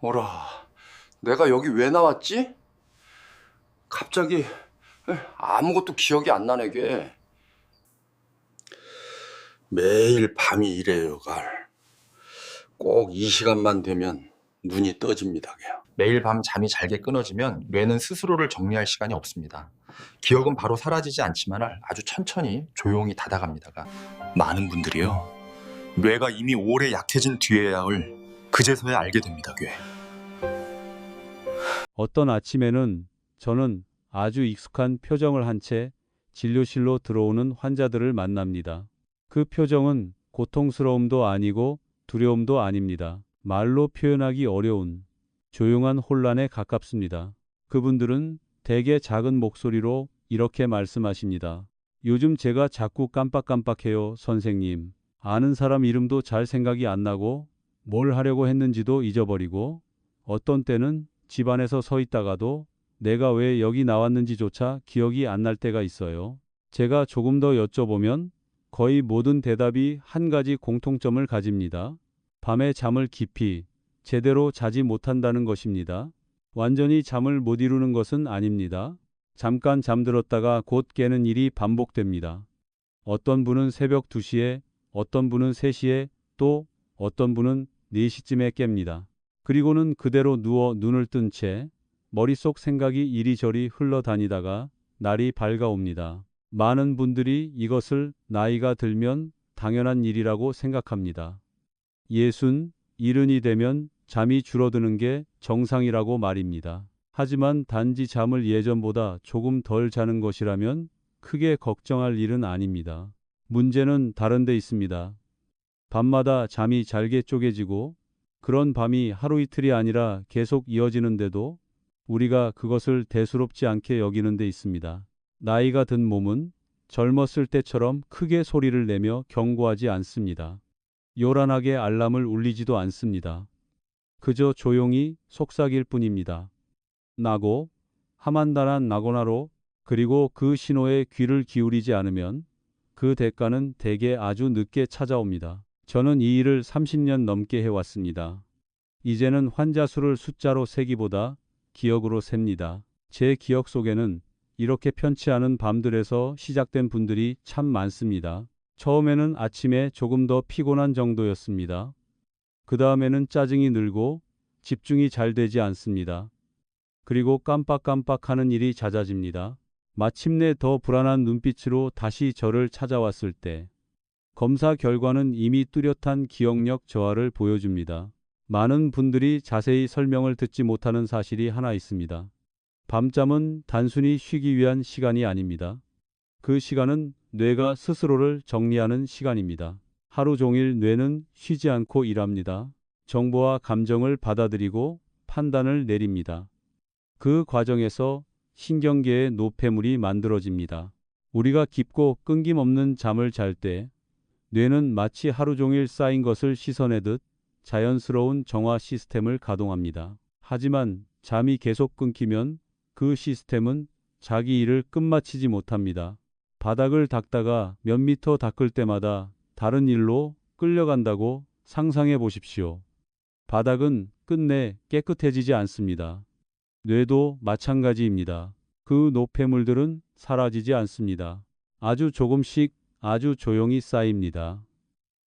어라, 내가 여기 왜 나왔지? 갑자기 아무것도 기억이 안 나네, 게. 매일 밤이 이래요, 갈. 꼭 이 시간만 되면 눈이 떠집니다, 게. 매일 밤 잠이 잘게 끊어지면 뇌는 스스로를 정리할 시간이 없습니다. 기억은 바로 사라지지 않지만 아주 천천히 조용히 닫아갑니다가 많은 분들이요. 뇌가 이미 오래 약해진 뒤에야 그제서야 알게 됩니다, 꽤. 어떤 아침에는 저는 아주 익숙한 표정을 한 채 진료실로 들어오는 환자들을 만납니다. 그 표정은 고통스러움도 아니고 두려움도 아닙니다. 말로 표현하기 어려운 조용한 혼란에 가깝습니다. 그분들은 대개 작은 목소리로 이렇게 말씀하십니다. 요즘 제가 자꾸 깜빡깜빡해요, 선생님. 아는 사람 이름도 잘 생각이 안 나고 뭘 하려고 했는지도 잊어버리고 어떤 때는 집 안에서 서 있다가도 내가 왜 여기 나왔는지조차 기억이 안 날 때가 있어요. 제가 조금 더 여쭤보면 거의 모든 대답이 한 가지 공통점을 가집니다. 밤에 잠을 깊이 제대로 자지 못한다는 것입니다. 완전히 잠을 못 이루는 것은 아닙니다. 잠깐 잠들었다가 곧 깨는 일이 반복됩니다. 어떤 분은 새벽 2시에, 어떤 분은 3시에, 또 어떤 분은 4시쯤에 깹니다. 그리고는 그대로 누워 눈을 뜬 채 머릿속 생각이 이리저리 흘러다니다가 날이 밝아옵니다. 많은 분들이 이것을 나이가 들면 당연한 일이라고 생각합니다. 60, 70이 되면 잠이 줄어드는 게 정상이라고 말입니다. 하지만 단지 잠을 예전보다 조금 덜 자는 것이라면 크게 걱정할 일은 아닙니다. 문제는 다른 데 있습니다. 밤마다 잠이 잘게 쪼개지고 그런 밤이 하루 이틀이 아니라 계속 이어지는데도 우리가 그것을 대수롭지 않게 여기는 데 있습니다. 나이가 든 몸은 젊었을 때처럼 크게 소리를 내며 경고하지 않습니다. 요란하게 알람을 울리지도 않습니다. 그저 조용히 속삭일 뿐입니다. 나고, 하만다란 나고나로, 그리고 그 신호에 귀를 기울이지 않으면 그 대가는 대개 아주 늦게 찾아옵니다. 저는 이 일을 30년 넘게 해왔습니다. 이제는 환자 수를 숫자로 세기보다 기억으로 셉니다. 제 기억 속에는 이렇게 편치 않은 밤들에서 시작된 분들이 참 많습니다. 처음에는 아침에 조금 더 피곤한 정도였습니다. 그 다음에는 짜증이 늘고 집중이 잘 되지 않습니다. 그리고 깜빡깜빡하는 일이 잦아집니다. 마침내 더 불안한 눈빛으로 다시 저를 찾아왔을 때 검사 결과는 이미 뚜렷한 기억력 저하를 보여줍니다. 많은 분들이 자세히 설명을 듣지 못하는 사실이 하나 있습니다. 밤잠은 단순히 쉬기 위한 시간이 아닙니다. 그 시간은 뇌가 스스로를 정리하는 시간입니다. 하루 종일 뇌는 쉬지 않고 일합니다. 정보와 감정을 받아들이고 판단을 내립니다. 그 과정에서 신경계의 노폐물이 만들어집니다. 우리가 깊고 끊김없는 잠을 잘 때 뇌는 마치 하루 종일 쌓인 것을 씻어내듯 자연스러운 정화 시스템을 가동합니다. 하지만 잠이 계속 끊기면 그 시스템은 자기 일을 끝마치지 못합니다. 바닥을 닦다가 몇 미터 닦을 때마다 다른 일로 끌려간다고 상상해 보십시오. 바닥은 끝내 깨끗해지지 않습니다. 뇌도 마찬가지입니다. 그 노폐물들은 사라지지 않습니다. 아주 조금씩 아주 조용히 쌓입니다.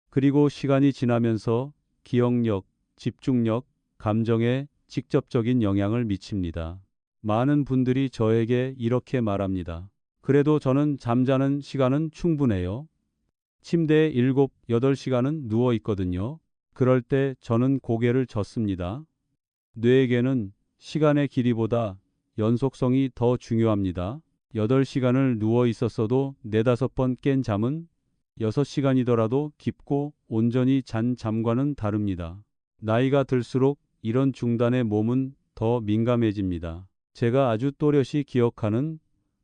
그리고 시간이 지나면서 기억력, 집중력, 감정에 직접적인 영향을 미칩니다. 많은 분들이 저에게 이렇게 말합니다. 그래도 저는 잠자는 시간은 충분해요. 침대에 7, 8시간은 누워 있거든요. 그럴 때 저는 고개를 젓습니다. 뇌에게는 시간의 길이보다 연속성이 더 중요합니다. 8시간을 누워 있었어도 4~5번 깬 잠은 6시간이더라도 깊고 온전히 잔 잠과는 다릅니다. 나이가 들수록 이런 중단의 몸은 더 민감해집니다. 제가 아주 또렷이 기억하는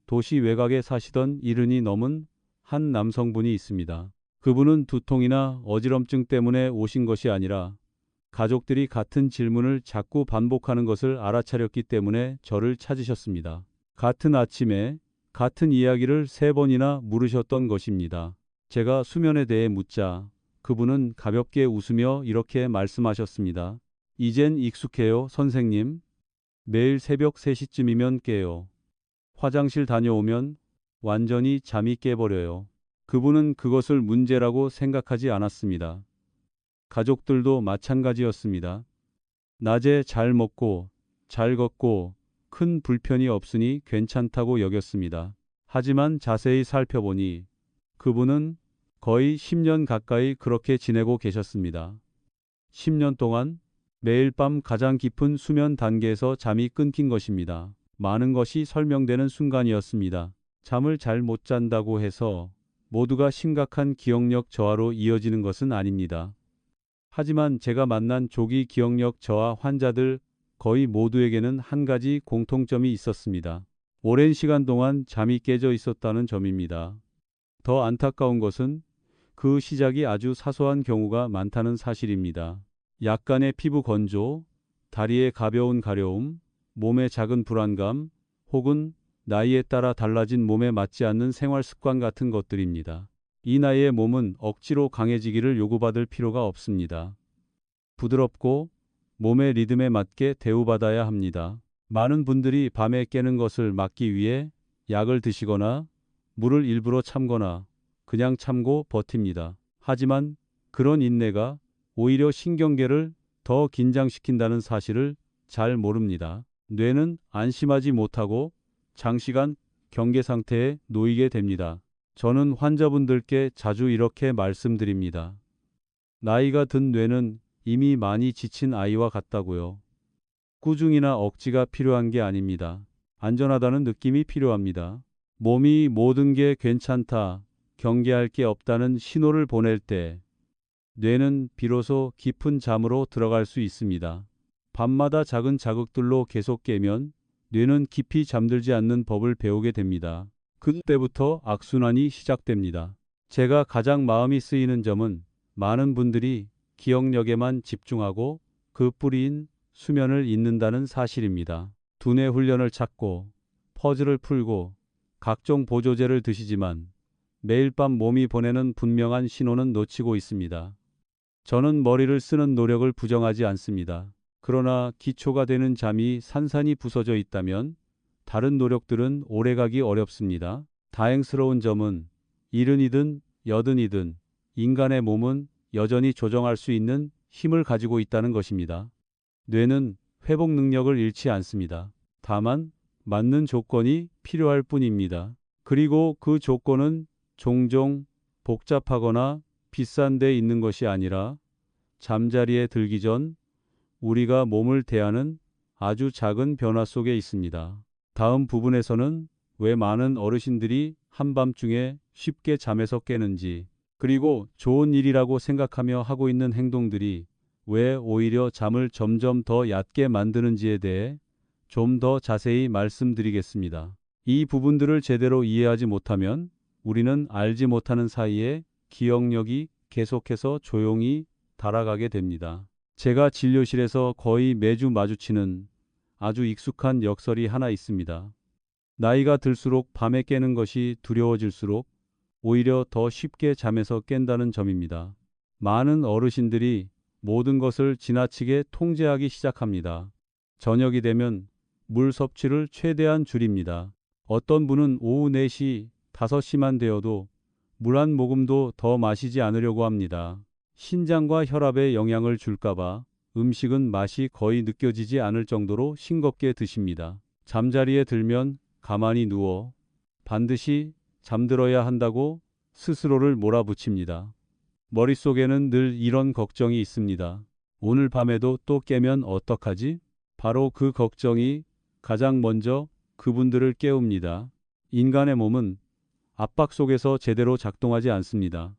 도시 외곽에 사시던 70이 넘은 한 남성분이 있습니다. 그분은 두통이나 어지럼증 때문에 오신 것이 아니라 가족들이 같은 질문을 자꾸 반복하는 것을 알아차렸기 때문에 저를 찾으셨습니다. 같은 아침에 같은 이야기를 3번이나 물으셨던 것입니다. 제가 수면에 대해 묻자 그분은 가볍게 웃으며 이렇게 말씀하셨습니다. 이젠 익숙해요, 선생님. 매일 새벽 3시쯤이면 깨요. 화장실 다녀오면 완전히 잠이 깨버려요. 그분은 그것을 문제라고 생각하지 않았습니다. 가족들도 마찬가지였습니다. 낮에 잘 먹고 잘 걷고 큰 불편이 없으니 괜찮다고 여겼습니다. 하지만 자세히 살펴보니 그분은 거의 10년 가까이 그렇게 지내고 계셨습니다. 10년 동안 매일 밤 가장 깊은 수면 단계에서 잠이 끊긴 것입니다. 많은 것이 설명되는 순간이었습니다. 잠을 잘 못 잔다고 해서 모두가 심각한 기억력 저하로 이어지는 것은 아닙니다. 하지만 제가 만난 조기 기억력 저하 환자들 거의 모두에게는 한 가지 공통점이 있었습니다. 오랜 시간 동안 잠이 깨져 있었다는 점입니다. 더 안타까운 것은 그 시작이 아주 사소한 경우가 많다는 사실입니다. 약간의 피부 건조, 다리의 가벼운 가려움, 몸의 작은 불안감, 혹은 나이에 따라 달라진 몸에 맞지 않는 생활 습관 같은 것들입니다. 이 나이의 몸은 억지로 강해지기를 요구받을 필요가 없습니다. 부드럽고 몸의 리듬에 맞게 대우받아야 합니다. 많은 분들이 밤에 깨는 것을 막기 위해 약을 드시거나 물을 일부러 참거나 그냥 참고 버팁니다. 하지만 그런 인내가 오히려 신경계를 더 긴장시킨다는 사실을 잘 모릅니다. 뇌는 안심하지 못하고 장시간 경계 상태에 놓이게 됩니다. 저는 환자분들께 자주 이렇게 말씀드립니다. 나이가 든 뇌는 이미 많이 지친 아이와 같다고요. 꾸중이나 억지가 필요한 게 아닙니다. 안전하다는 느낌이 필요합니다. 몸이 모든 게 괜찮다, 경계할 게 없다는 신호를 보낼 때 뇌는 비로소 깊은 잠으로 들어갈 수 있습니다. 밤마다 작은 자극들로 계속 깨면 뇌는 깊이 잠들지 않는 법을 배우게 됩니다. 그때부터 악순환이 시작됩니다. 제가 가장 마음이 쓰이는 점은 많은 분들이 기억력에만 집중하고 그 뿌리인 수면을 잊는다는 사실입니다. 두뇌 훈련을 찾고 퍼즐을 풀고 각종 보조제를 드시지만 매일 밤 몸이 보내는 분명한 신호는 놓치고 있습니다. 저는 머리를 쓰는 노력을 부정하지 않습니다. 그러나 기초가 되는 잠이 산산이 부서져 있다면 다른 노력들은 오래가기 어렵습니다. 다행스러운 점은 70이든 80이든 인간의 몸은 여전히 조정할 수 있는 힘을 가지고 있다는 것입니다. 뇌는 회복 능력을 잃지 않습니다. 다만 맞는 조건이 필요할 뿐입니다. 그리고 그 조건은 종종 복잡하거나 비싼 데 있는 것이 아니라 잠자리에 들기 전 우리가 몸을 대하는 아주 작은 변화 속에 있습니다. 다음 부분에서는 왜 많은 어르신들이 한밤중에 쉽게 잠에서 깨는지, 그리고 좋은 일이라고 생각하며 하고 있는 행동들이 왜 오히려 잠을 점점 더 얕게 만드는지에 대해 좀 더 자세히 말씀드리겠습니다. 이 부분들을 제대로 이해하지 못하면 우리는 알지 못하는 사이에 기억력이 계속해서 조용히 달아가게 됩니다. 제가 진료실에서 거의 매주 마주치는 아주 익숙한 역설이 하나 있습니다. 나이가 들수록 밤에 깨는 것이 두려워질수록 오히려 더 쉽게 잠에서 깬다는 점입니다. 많은 어르신들이 모든 것을 지나치게 통제하기 시작합니다. 저녁이 되면 물 섭취를 최대한 줄입니다. 어떤 분은 오후 4시, 5시만 되어도 물 한 모금도 더 마시지 않으려고 합니다. 신장과 혈압에 영향을 줄까봐 음식은 맛이 거의 느껴지지 않을 정도로 싱겁게 드십니다. 잠자리에 들면 가만히 누워 반드시 잠들어야 한다고 스스로를 몰아붙입니다. 머릿속에는 늘 이런 걱정이 있습니다. 오늘 밤에도 또 깨면 어떡하지? 바로 그 걱정이 가장 먼저 그분들을 깨웁니다. 인간의 몸은 압박 속에서 제대로 작동하지 않습니다.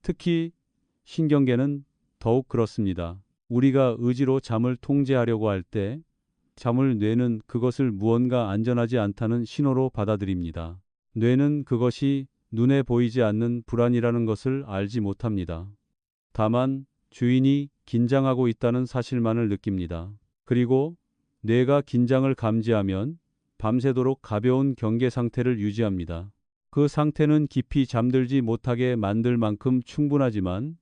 특히 신경계는 더욱 그렇습니다. 우리가 의지로 잠을 통제하려고 할 때 잠을 뇌는 그것을 무언가 안전하지 않다는 신호로 받아들입니다. 뇌는 그것이 눈에 보이지 않는 불안이라는 것을 알지 못합니다. 다만 주인이 긴장하고 있다는 사실만을 느낍니다. 그리고 뇌가 긴장을 감지하면 밤새도록 가벼운 경계 상태를 유지합니다. 그 상태는 깊이 잠들지 못하게 만들 만큼 충분하지만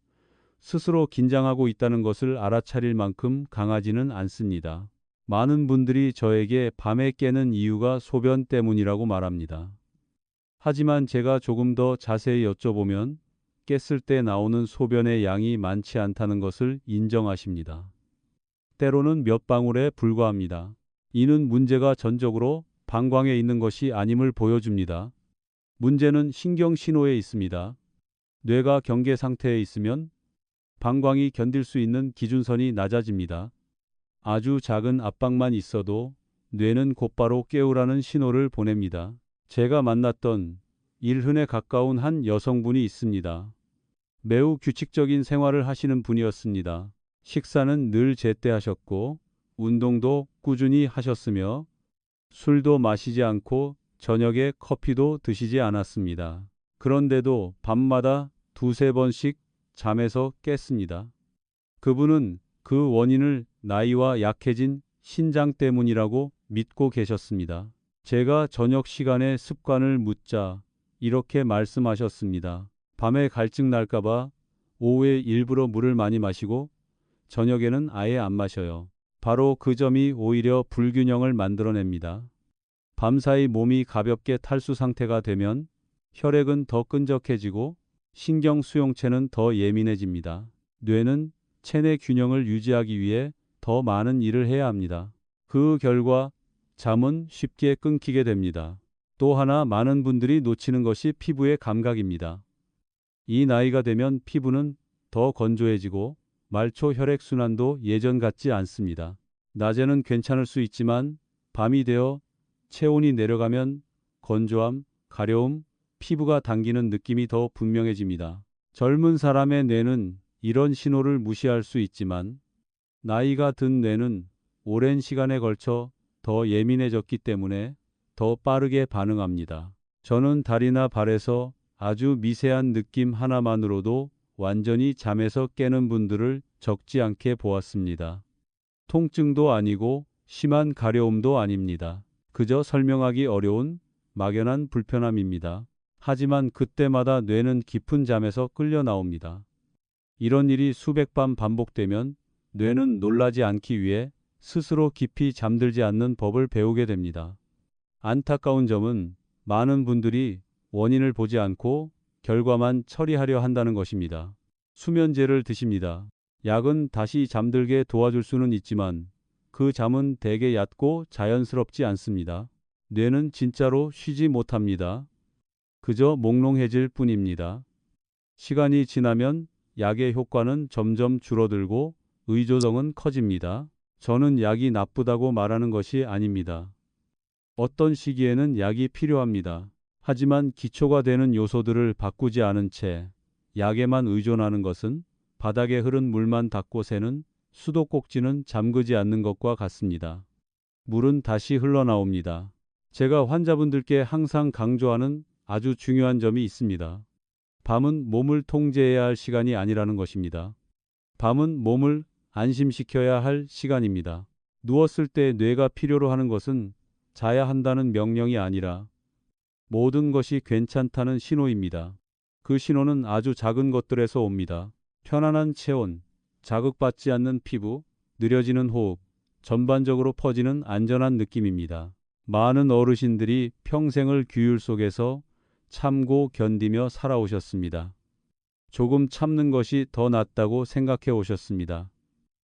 스스로 긴장하고 있다는 것을 알아차릴 만큼 강하지는 않습니다. 많은 분들이 저에게 밤에 깨는 이유가 소변 때문이라고 말합니다. 하지만 제가 조금 더 자세히 여쭤보면 깼을 때 나오는 소변의 양이 많지 않다는 것을 인정하십니다. 때로는 몇 방울에 불과합니다. 이는 문제가 전적으로 방광에 있는 것이 아님을 보여줍니다. 문제는 신경 신호에 있습니다. 뇌가 경계 상태에 있으면 방광이 견딜 수 있는 기준선이 낮아집니다. 아주 작은 압박만 있어도 뇌는 곧바로 깨우라는 신호를 보냅니다. 제가 만났던 일흔에 가까운 한 여성분이 있습니다. 매우 규칙적인 생활을 하시는 분이었습니다. 식사는 늘 제때하셨고 운동도 꾸준히 하셨으며 술도 마시지 않고 저녁에 커피도 드시지 않았습니다. 그런데도 밤마다 두세 번씩 잠에서 깼습니다. 그분은 그 원인을 나이와 약해진 신장 때문이라고 믿고 계셨습니다. 제가 저녁 시간에 습관을 묻자 이렇게 말씀하셨습니다. 밤에 갈증 날까봐 오후에 일부러 물을 많이 마시고 저녁에는 아예 안 마셔요. 바로 그 점이 오히려 불균형을 만들어냅니다. 밤사이 몸이 가볍게 탈수 상태가 되면 혈액은 더 끈적해지고 신경 수용체는 더 예민해집니다. 뇌는 체내 균형을 유지하기 위해 더 많은 일을 해야 합니다. 그 결과 잠은 쉽게 끊기게 됩니다. 또 하나 많은 분들이 놓치는 것이 피부의 감각입니다. 이 나이가 되면 피부는 더 건조해지고 말초 혈액순환도 예전 같지 않습니다. 낮에는 괜찮을 수 있지만 밤이 되어 체온이 내려가면 건조함, 가려움, 피부가 당기는 느낌이 더 분명해집니다. 젊은 사람의 뇌는 이런 신호를 무시할 수 있지만 나이가 든 뇌는 오랜 시간에 걸쳐 더 예민해졌기 때문에 더 빠르게 반응합니다. 저는 다리나 발에서 아주 미세한 느낌 하나만으로도 완전히 잠에서 깨는 분들을 적지 않게 보았습니다. 통증도 아니고 심한 가려움도 아닙니다. 그저 설명하기 어려운 막연한 불편함입니다. 하지만 그때마다 뇌는 깊은 잠에서 끌려 나옵니다. 이런 일이 수백 번 반복되면 뇌는 놀라지 않기 위해 스스로 깊이 잠들지 않는 법을 배우게 됩니다. 안타까운 점은 많은 분들이 원인을 보지 않고 결과만 처리하려 한다는 것입니다. 수면제를 드십니다. 약은 다시 잠들게 도와줄 수는 있지만 그 잠은 대개 얕고 자연스럽지 않습니다. 뇌는 진짜로 쉬지 못합니다. 그저 몽롱해질 뿐입니다. 시간이 지나면 약의 효과는 점점 줄어들고 의조성은 커집니다. 저는 약이 나쁘다고 말하는 것이 아닙니다. 어떤 시기에는 약이 필요합니다. 하지만 기초가 되는 요소들을 바꾸지 않은 채 약에만 의존하는 것은 바닥에 흐른 물만 닦고 새는 수도꼭지는 잠그지 않는 것과 같습니다. 물은 다시 흘러나옵니다. 제가 환자분들께 항상 강조하는 아주 중요한 점이 있습니다. 밤은 몸을 통제해야 할 시간이 아니라는 것입니다. 밤은 몸을 안심시켜야 할 시간입니다. 누웠을 때 뇌가 필요로 하는 것은 자야 한다는 명령이 아니라 모든 것이 괜찮다는 신호입니다. 그 신호는 아주 작은 것들에서 옵니다. 편안한 체온, 자극받지 않는 피부, 느려지는 호흡, 전반적으로 퍼지는 안전한 느낌입니다. 많은 어르신들이 평생을 규율 속에서 참고 견디며 살아오셨습니다. 조금 참는 것이 더 낫다고 생각해 오셨습니다.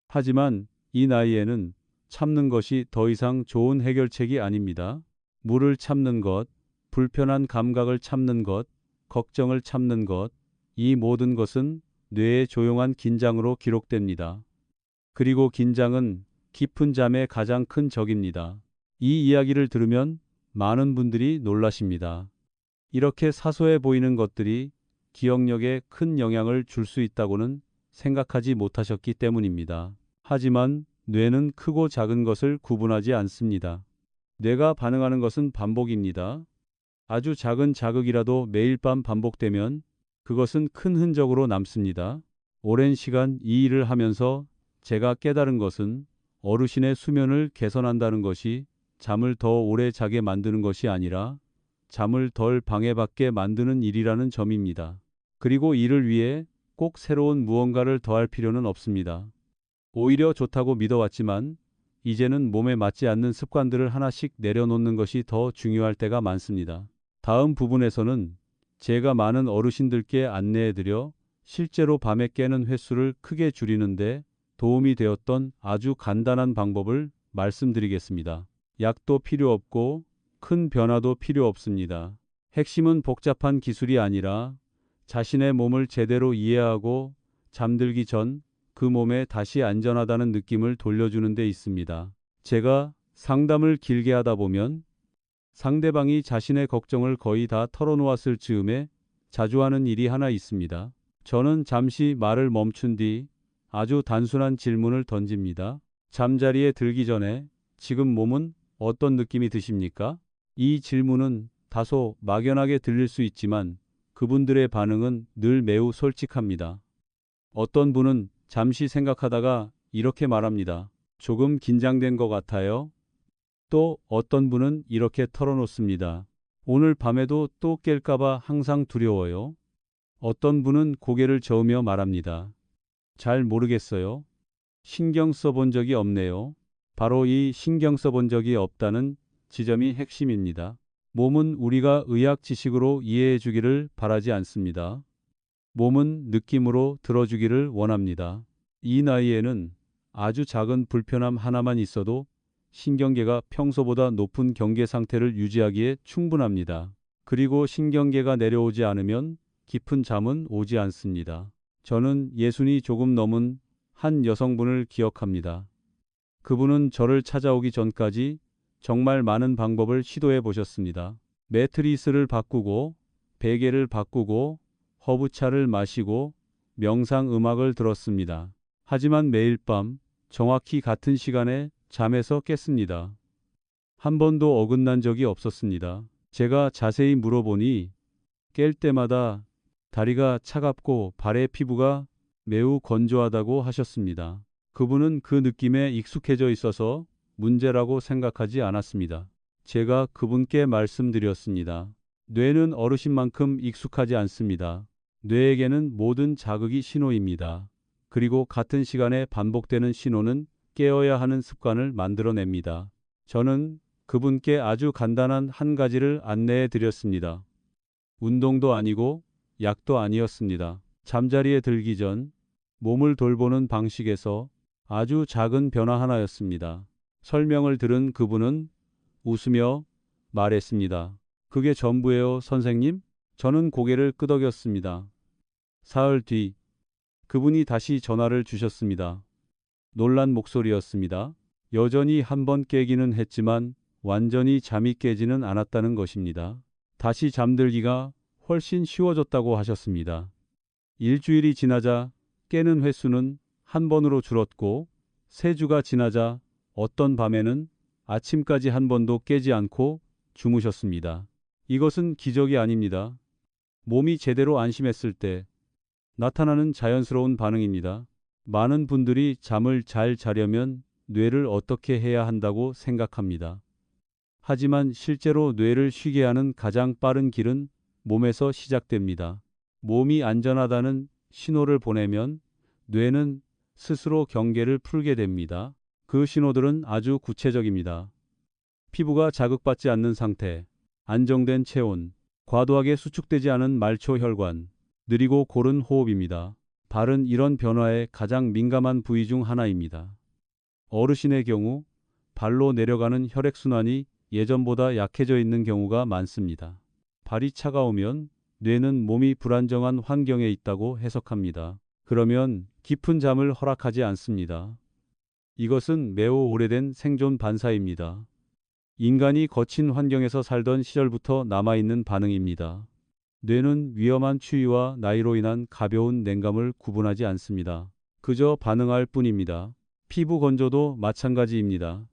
하지만 이 나이에는 참는 것이 더 이상 좋은 해결책이 아닙니다. 물을 참는 것, 불편한 감각을 참는 것, 걱정을 참는 것, 이 모든 것은 뇌의 조용한 긴장으로 기록됩니다. 그리고 긴장은 깊은 잠의 가장 큰 적입니다. 이 이야기를 들으면 많은 분들이 놀라십니다. 이렇게 사소해 보이는 것들이 기억력에 큰 영향을 줄 수 있다고는 생각하지 못하셨기 때문입니다. 하지만 뇌는 크고 작은 것을 구분하지 않습니다. 뇌가 반응하는 것은 반복입니다. 아주 작은 자극이라도 매일 밤 반복되면 그것은 큰 흔적으로 남습니다. 오랜 시간 이 일을 하면서 제가 깨달은 것은 어르신의 수면을 개선한다는 것이 잠을 더 오래 자게 만드는 것이 아니라 잠을 덜 방해받게 만드는 일이라는 점입니다. 그리고 이를 위해 꼭 새로운 무언가를 더할 필요는 없습니다. 오히려 좋다고 믿어왔지만 이제는 몸에 맞지 않는 습관들을 하나씩 내려놓는 것이 더 중요할 때가 많습니다. 다음 부분에서는 제가 많은 어르신들께 안내해드려 실제로 밤에 깨는 횟수를 크게 줄이는데 도움이 되었던 아주 간단한 방법을 말씀드리겠습니다. 약도 필요 없고 큰 변화도 필요 없습니다. 핵심은 복잡한 기술이 아니라 자신의 몸을 제대로 이해하고 잠들기 전 그 몸에 다시 안전하다는 느낌을 돌려주는 데 있습니다. 제가 상담을 길게 하다 보면 상대방이 자신의 걱정을 거의 다 털어놓았을 즈음에 자주 하는 일이 하나 있습니다. 저는 잠시 말을 멈춘 뒤 아주 단순한 질문을 던집니다. 잠자리에 들기 전에 지금 몸은 어떤 느낌이 드십니까? 이 질문은 다소 막연하게 들릴 수 있지만 그분들의 반응은 늘 매우 솔직합니다. 어떤 분은 잠시 생각하다가 이렇게 말합니다. 조금 긴장된 것 같아요. 또 어떤 분은 이렇게 털어놓습니다. 오늘 밤에도 또 깰까봐 항상 두려워요. 어떤 분은 고개를 저으며 말합니다. 잘 모르겠어요. 신경 써본 적이 없네요. 바로 이 신경 써본 적이 없다는 지점이 핵심입니다. 몸은 우리가 의학 지식으로 이해해 주기를 바라지 않습니다. 몸은 느낌으로 들어주기를 원합니다. 이 나이에는 아주 작은 불편함 하나만 있어도 신경계가 평소보다 높은 경계 상태를 유지하기에 충분합니다. 그리고 신경계가 내려오지 않으면 깊은 잠은 오지 않습니다. 저는 60이 조금 넘은 한 여성분을 기억합니다. 그분은 저를 찾아오기 전까지 정말 많은 방법을 시도해 보셨습니다. 매트리스를 바꾸고 베개를 바꾸고 허브차를 마시고 명상 음악을 들었습니다. 하지만 매일 밤 정확히 같은 시간에 잠에서 깼습니다. 한 번도 어긋난 적이 없었습니다. 제가 자세히 물어보니 깰 때마다 다리가 차갑고 발의 피부가 매우 건조하다고 하셨습니다. 그분은 그 느낌에 익숙해져 있어서 문제라고 생각하지 않았습니다. 제가 그분께 말씀드렸습니다. 뇌는 어르신만큼 익숙하지 않습니다. 뇌에게는 모든 자극이 신호입니다. 그리고 같은 시간에 반복되는 신호는 깨어야 하는 습관을 만들어냅니다. 저는 그분께 아주 간단한 한 가지를 안내해 드렸습니다. 운동도 아니고 약도 아니었습니다. 잠자리에 들기 전 몸을 돌보는 방식에서 아주 작은 변화 하나였습니다. 설명을 들은 그분은 웃으며 말했습니다. 그게 전부예요, 선생님? 저는 고개를 끄덕였습니다. 사흘 뒤 그분이 다시 전화를 주셨습니다. 놀란 목소리였습니다. 여전히 한번 깨기는 했지만 완전히 잠이 깨지는 않았다는 것입니다. 다시 잠들기가 훨씬 쉬워졌다고 하셨습니다. 일주일이 지나자 깨는 횟수는 한 번으로 줄었고 3주가 지나자 어떤 밤에는 아침까지 한 번도 깨지 않고 주무셨습니다. 이것은 기적이 아닙니다. 몸이 제대로 안심했을 때 나타나는 자연스러운 반응입니다. 많은 분들이 잠을 잘 자려면 뇌를 어떻게 해야 한다고 생각합니다. 하지만 실제로 뇌를 쉬게 하는 가장 빠른 길은 몸에서 시작됩니다. 몸이 안전하다는 신호를 보내면 뇌는 스스로 경계를 풀게 됩니다. 그 신호들은 아주 구체적입니다. 피부가 자극받지 않는 상태, 안정된 체온, 과도하게 수축되지 않은 말초 혈관, 느리고 고른 호흡입니다. 발은 이런 변화에 가장 민감한 부위 중 하나입니다. 어르신의 경우 발로 내려가는 혈액순환이 예전보다 약해져 있는 경우가 많습니다. 발이 차가우면 뇌는 몸이 불안정한 환경에 있다고 해석합니다. 그러면 깊은 잠을 허락하지 않습니다. 이것은 매우 오래된 생존 반사입니다. 인간이 거친 환경에서 살던 시절부터 남아있는 반응입니다. 뇌는 위험한 추위와 나이로 인한 가벼운 냉감을 구분하지 않습니다. 그저 반응할 뿐입니다. 피부 건조도 마찬가지입니다.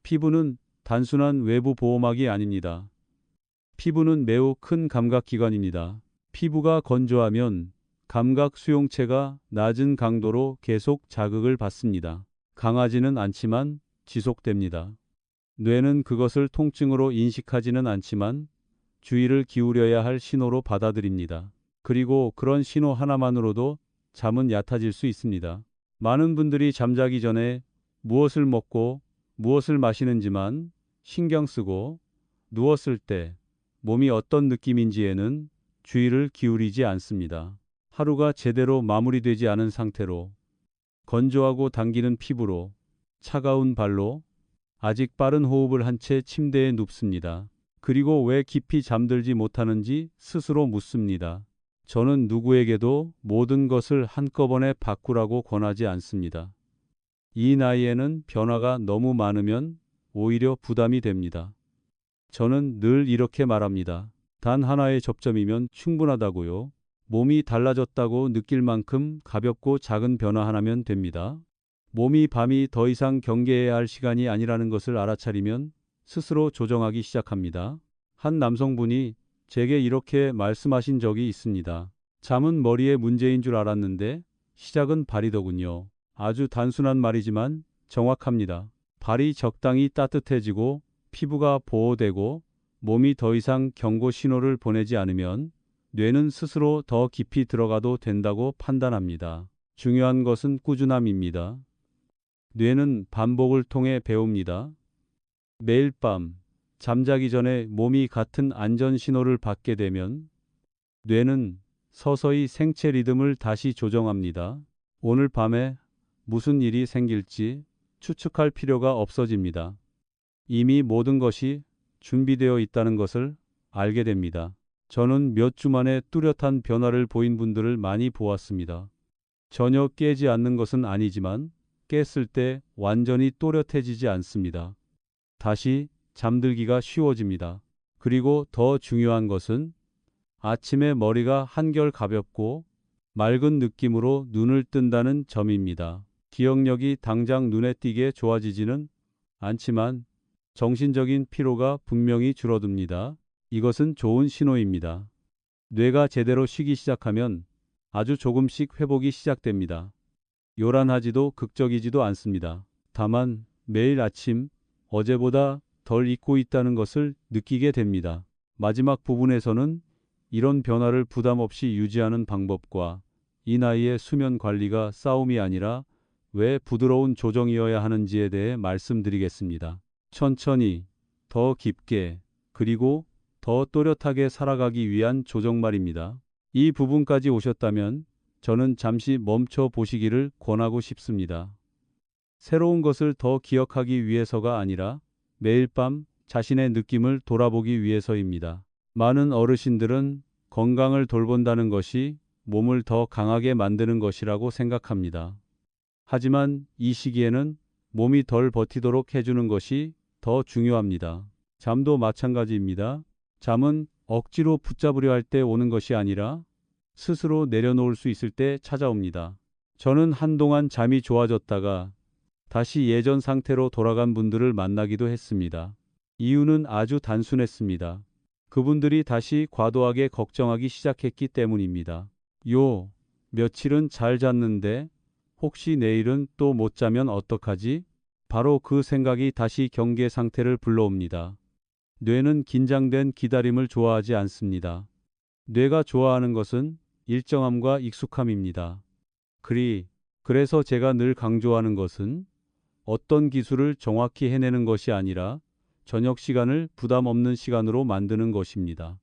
피부는 단순한 외부 보호막이 아닙니다. 피부는 매우 큰 감각기관입니다. 피부가 건조하면 감각 수용체가 낮은 강도로 계속 자극을 받습니다. 강하지는 않지만 지속됩니다. 뇌는 그것을 통증으로 인식하지는 않지만 주의를 기울여야 할 신호로 받아들입니다. 그리고 그런 신호 하나만으로도 잠은 얕아질 수 있습니다. 많은 분들이 잠자기 전에 무엇을 먹고 무엇을 마시는지만 신경 쓰고 누웠을 때 몸이 어떤 느낌인지에는 주의를 기울이지 않습니다. 하루가 제대로 마무리되지 않은 상태로 건조하고 당기는 피부로 차가운 발로 아직 빠른 호흡을 한 채 침대에 눕습니다. 그리고 왜 깊이 잠들지 못하는지 스스로 묻습니다. 저는 누구에게도 모든 것을 한꺼번에 바꾸라고 권하지 않습니다. 이 나이에는 변화가 너무 많으면 오히려 부담이 됩니다. 저는 늘 이렇게 말합니다. 단 하나의 접점이면 충분하다고요. 몸이 달라졌다고 느낄 만큼 가볍고 작은 변화 하나면 됩니다. 몸이 밤이 더 이상 경계해야 할 시간이 아니라는 것을 알아차리면 스스로 조정하기 시작합니다. 한 남성분이 제게 이렇게 말씀하신 적이 있습니다. 잠은 머리의 문제인 줄 알았는데 시작은 발이더군요. 아주 단순한 말이지만 정확합니다. 발이 적당히 따뜻해지고 피부가 보호되고 몸이 더 이상 경고 신호를 보내지 않으면 뇌는 스스로 더 깊이 들어가도 된다고 판단합니다. 중요한 것은 꾸준함입니다. 뇌는 반복을 통해 배웁니다. 매일 밤 잠자기 전에 몸이 같은 안전 신호를 받게 되면 뇌는 서서히 생체 리듬을 다시 조정합니다. 오늘 밤에 무슨 일이 생길지 추측할 필요가 없어집니다. 이미 모든 것이 준비되어 있다는 것을 알게 됩니다. 저는 몇 주 만에 뚜렷한 변화를 보인 분들을 많이 보았습니다. 전혀 깨지 않는 것은 아니지만 깼을 때 완전히 또렷해지지 않습니다. 다시 잠들기가 쉬워집니다. 그리고 더 중요한 것은 아침에 머리가 한결 가볍고 맑은 느낌으로 눈을 뜬다는 점입니다. 기억력이 당장 눈에 띄게 좋아지지는 않지만 정신적인 피로가 분명히 줄어듭니다. 이것은 좋은 신호입니다. 뇌가 제대로 쉬기 시작하면 아주 조금씩 회복이 시작됩니다. 요란하지도 극적이지도 않습니다. 다만 매일 아침 어제보다 덜 잊고 있다는 것을 느끼게 됩니다. 마지막 부분에서는 이런 변화를 부담 없이 유지하는 방법과 이 나이에 수면 관리가 싸움이 아니라 왜 부드러운 조정이어야 하는지에 대해 말씀드리겠습니다. 천천히, 더 깊게, 그리고 더 또렷하게 살아가기 위한 조정 말입니다. 이 부분까지 오셨다면 저는 잠시 멈춰 보시기를 권하고 싶습니다. 새로운 것을 더 기억하기 위해서가 아니라 매일 밤 자신의 느낌을 돌아보기 위해서입니다. 많은 어르신들은 건강을 돌본다는 것이 몸을 더 강하게 만드는 것이라고 생각합니다. 하지만 이 시기에는 몸이 덜 버티도록 해주는 것이 더 중요합니다. 잠도 마찬가지입니다. 잠은 억지로 붙잡으려 할 때 오는 것이 아니라 스스로 내려놓을 수 있을 때 찾아옵니다. 저는 한동안 잠이 좋아졌다가 다시 예전 상태로 돌아간 분들을 만나기도 했습니다. 이유는 아주 단순했습니다. 그분들이 다시 과도하게 걱정하기 시작했기 때문입니다. 며칠은 잘 잤는데 혹시 내일은 또 못 자면 어떡하지? 바로 그 생각이 다시 경계 상태를 불러옵니다. 뇌는 긴장된 기다림을 좋아하지 않습니다. 뇌가 좋아하는 것은 일정함과 익숙함입니다. 그래서 제가 늘 강조하는 것은 어떤 기술을 정확히 해내는 것이 아니라 저녁 시간을 부담 없는 시간으로 만드는 것입니다.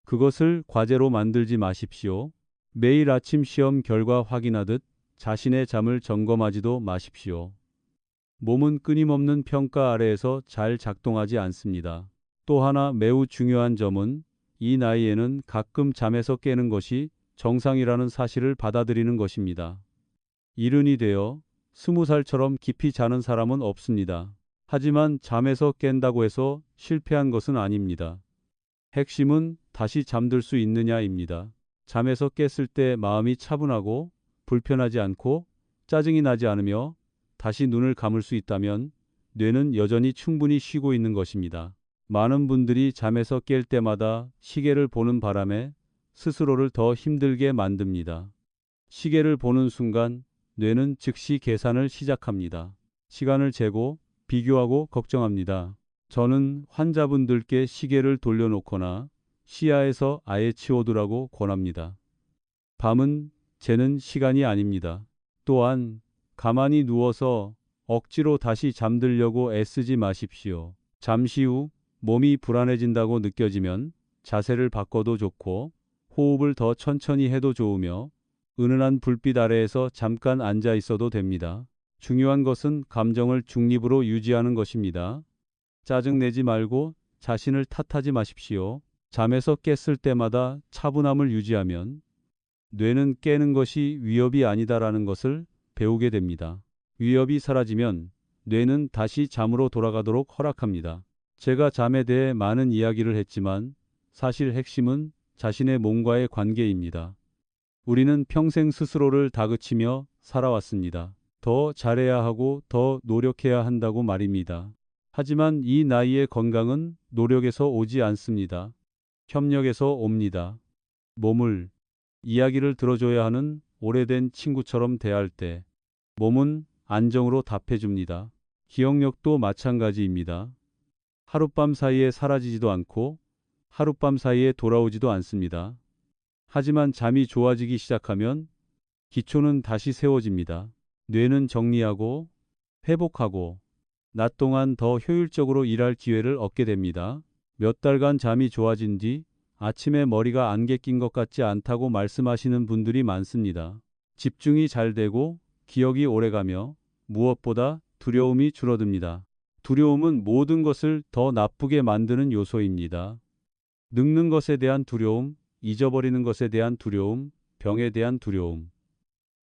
그것을 과제로 만들지 마십시오. 매일 아침 시험 결과 확인하듯 자신의 잠을 점검하지도 마십시오. 몸은 끊임없는 평가 아래에서 잘 작동하지 않습니다. 또 하나 매우 중요한 점은 이 나이에는 가끔 잠에서 깨는 것이 정상이라는 사실을 받아들이는 것입니다. 이른이 되어 20살처럼 깊이 자는 사람은 없습니다. 하지만 잠에서 깬다고 해서 실패한 것은 아닙니다. 핵심은 다시 잠들 수 있느냐입니다. 잠에서 깼을 때 마음이 차분하고 불편하지 않고 짜증이 나지 않으며 다시 눈을 감을 수 있다면 뇌는 여전히 충분히 쉬고 있는 것입니다. 많은 분들이 잠에서 깰 때마다 시계를 보는 바람에 스스로를 더 힘들게 만듭니다. 시계를 보는 순간 뇌는 즉시 계산을 시작합니다. 시간을 재고 비교하고 걱정합니다. 저는 환자분들께 시계를 돌려놓거나 시야에서 아예 치워두라고 권합니다. 밤은 재는 시간이 아닙니다. 또한 가만히 누워서 억지로 다시 잠들려고 애쓰지 마십시오. 잠시 후 몸이 불안해진다고 느껴지면 자세를 바꿔도 좋고 호흡을 더 천천히 해도 좋으며 은은한 불빛 아래에서 잠깐 앉아 있어도 됩니다. 중요한 것은 감정을 중립으로 유지하는 것입니다. 짜증내지 말고 자신을 탓하지 마십시오. 잠에서 깼을 때마다 차분함을 유지하면 뇌는 깨는 것이 위협이 아니다라는 것을 배우게 됩니다. 위협이 사라지면 뇌는 다시 잠으로 돌아가도록 허락합니다. 제가 잠에 대해 많은 이야기를 했지만 사실 핵심은 자신의 몸과의 관계입니다. 우리는 평생 스스로를 다그치며 살아왔습니다. 더 잘해야 하고 더 노력해야 한다고 말입니다. 하지만 이 나이의 건강은 노력에서 오지 않습니다. 협력에서 옵니다. 몸을, 이야기를 들어줘야 하는 오래된 친구처럼 대할 때 몸은 안정으로 답해줍니다. 기억력도 마찬가지입니다. 하룻밤 사이에 사라지지도 않고 하룻밤 사이에 돌아오지도 않습니다. 하지만 잠이 좋아지기 시작하면 기초는 다시 세워집니다. 뇌는 정리하고 회복하고 낮 동안 더 효율적으로 일할 기회를 얻게 됩니다. 몇 달간 잠이 좋아진 뒤 아침에 머리가 안개 낀 것 같지 않다고 말씀하시는 분들이 많습니다. 집중이 잘 되고 기억이 오래가며 무엇보다 두려움이 줄어듭니다. 두려움은 모든 것을 더 나쁘게 만드는 요소입니다. 늙는 것에 대한 두려움, 잊어버리는 것에 대한 두려움, 병에 대한 두려움.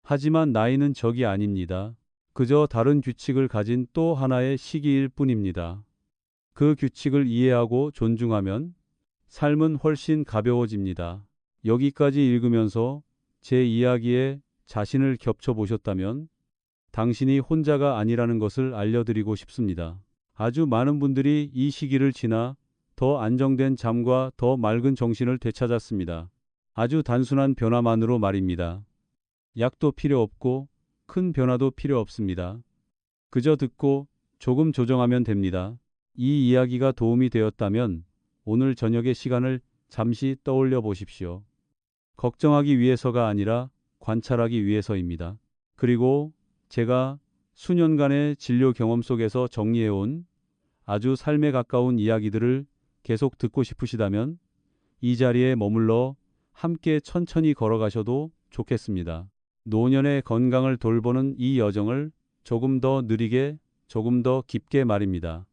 하지만 나이는 적이 아닙니다. 그저 다른 규칙을 가진 또 하나의 시기일 뿐입니다. 그 규칙을 이해하고 존중하면 삶은 훨씬 가벼워집니다. 여기까지 읽으면서 제 이야기에 자신을 겹쳐보셨다면 당신이 혼자가 아니라는 것을 알려드리고 싶습니다. 아주 많은 분들이 이 시기를 지나 더 안정된 잠과 더 맑은 정신을 되찾았습니다. 아주 단순한 변화만으로 말입니다. 약도 필요 없고 큰 변화도 필요 없습니다. 그저 듣고 조금 조정하면 됩니다. 이 이야기가 도움이 되었다면 오늘 저녁의 시간을 잠시 떠올려 보십시오. 걱정하기 위해서가 아니라 관찰하기 위해서입니다. 그리고 제가 수년간의 진료 경험 속에서 정리해온 아주 삶에 가까운 이야기들을 계속 듣고 싶으시다면 이 자리에 머물러 함께 천천히 걸어가셔도 좋겠습니다. 노년의 건강을 돌보는 이 여정을 조금 더 느리게, 조금 더 깊게 말입니다.